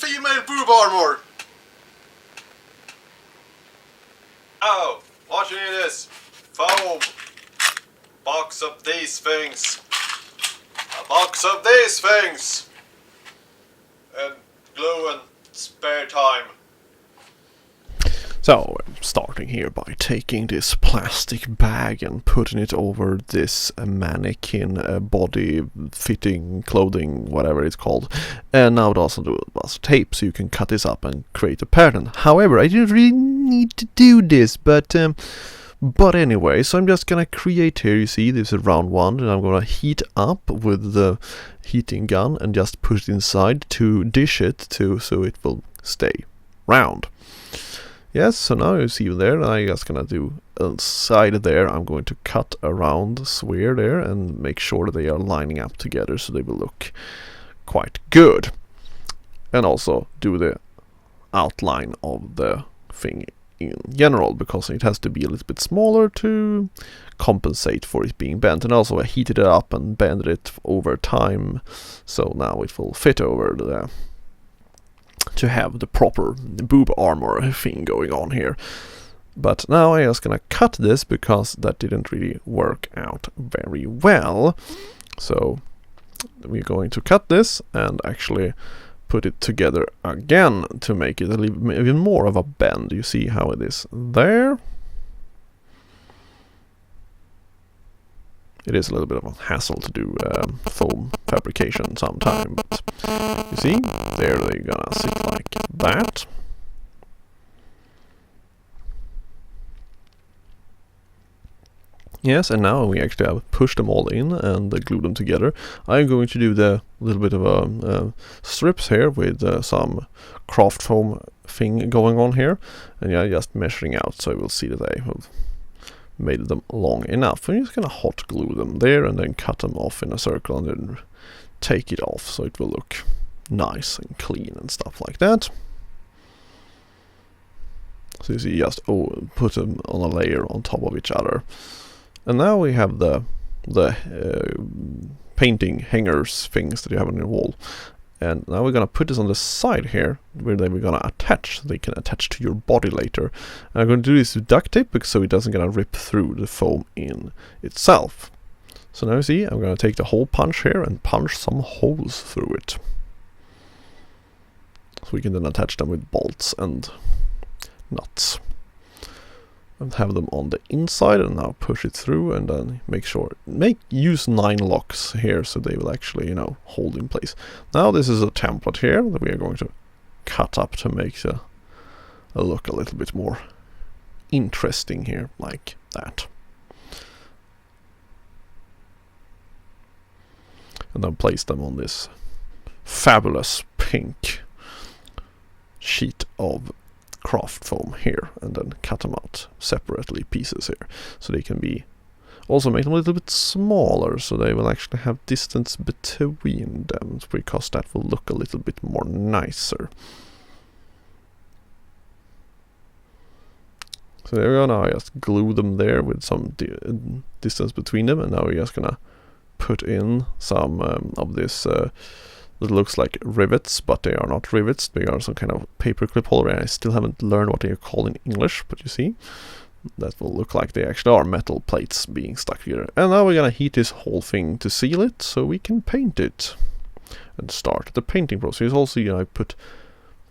female boob armor. Oh, what you need is foam. Box of these things. A box of these things. And glue and spare time. So, I'm starting here by taking this plastic bag and putting it over this mannequin body fitting clothing, whatever it's called. And now it also does tape, so you can cut this up and create a pattern. However, I didn't really need to do this, but anyway, so I'm just gonna create here, you see, this is a round one, and I'm gonna heat up with the heating gun and just push it inside to dish it so it will stay round. Yes, so now you see there, and I'm just gonna do a side there. I'm going to cut a round sphere there and make sure that they are lining up together so they will look quite good. And also do the outline of the thing in general, because it has to be a little bit smaller to compensate for it being bent. And also I heated it up and bended it over time, so now it will fit over the to have the proper boob armor thing going on here. But now I'm just gonna cut this because that didn't really work out very well. So we're going to cut this and actually put it together again to make it even more of a bend. You see how it is there? It is a little bit of a hassle to do foam fabrication sometimes, but you see, there they're gonna sit like that. Yes, and now we actually have pushed them all in and glued them together. I'm going to do the little bit of strips here with some craft foam thing going on here, and yeah, just measuring out so we'll see that I have made them long enough. I'm just gonna hot glue them there and then cut them off in a circle and then take it off so it will look nice and clean and stuff like that. So you see, just put them on a layer on top of each other. And now we have the painting hangers things that you have on your wall. And now we're gonna put this on the side here, where then we're gonna attach, so they can attach to your body later. And I'm gonna do this with duct tape so it doesn't gonna rip through the foam in itself. So now you see, I'm gonna take the hole punch here and punch some holes through it. So we can then attach them with bolts and nuts. And have them on the inside, and now push it through and then use 9 locks here so they will actually, hold in place. Now this is a template here that we are going to cut up to make the look a little bit more interesting here, like that. And then place them on this fabulous pink sheet of craft foam here, and then cut them out separately pieces here, so they can be also make them a little bit smaller, so they will actually have distance between them, because that will look a little bit more nicer. So there we go. Now I just glue them there with some distance between them, and now we're just gonna put in some of this that looks like rivets, but they are not rivets. They are some kind of paperclip holder. I still haven't learned what they are called in English, but you see, that will look like they actually are metal plates being stuck together. And now we're gonna heat this whole thing to seal it, so we can paint it and start the painting process. Also, I put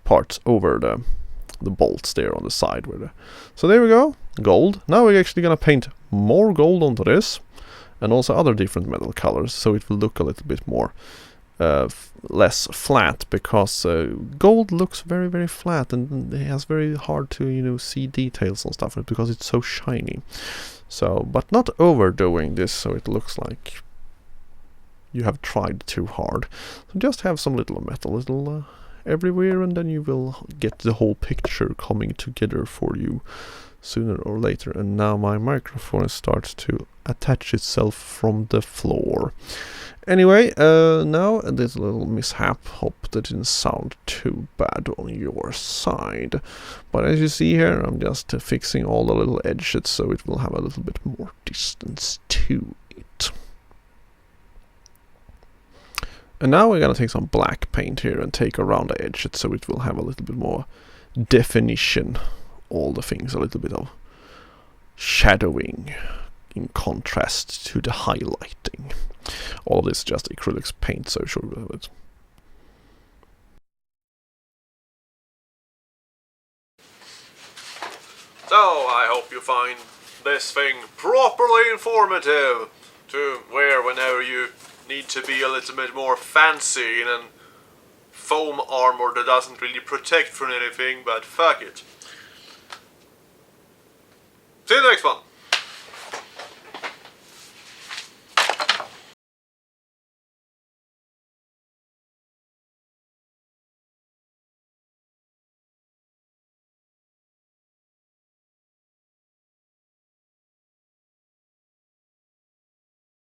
parts over the bolts there on the side. So there we go, gold. Now we're actually gonna paint more gold onto this, and also other different metal colors, so it will look a little bit more less flat, because gold looks very, very flat, and it has very hard to see details and stuff because it's so shiny. So, but not overdoing this so it looks like you have tried too hard. So just have some little metal everywhere, and then you will get the whole picture coming together for you sooner or later. And now my microphone starts to attach itself from the floor. Anyway, now this little mishap. Hope that didn't sound too bad on your side. But as you see here, I'm just fixing all the little edges so it will have a little bit more distance to it. And now we're gonna take some black paint here and take around the edges so it will have a little bit more definition. All the things, a little bit of shadowing in contrast to the highlighting. All of this is just acrylics paint, so sure with it. So, I hope you find this thing properly informative to wear whenever you need to be a little bit more fancy in a foam armor that doesn't really protect from anything, but fuck it. See you next one!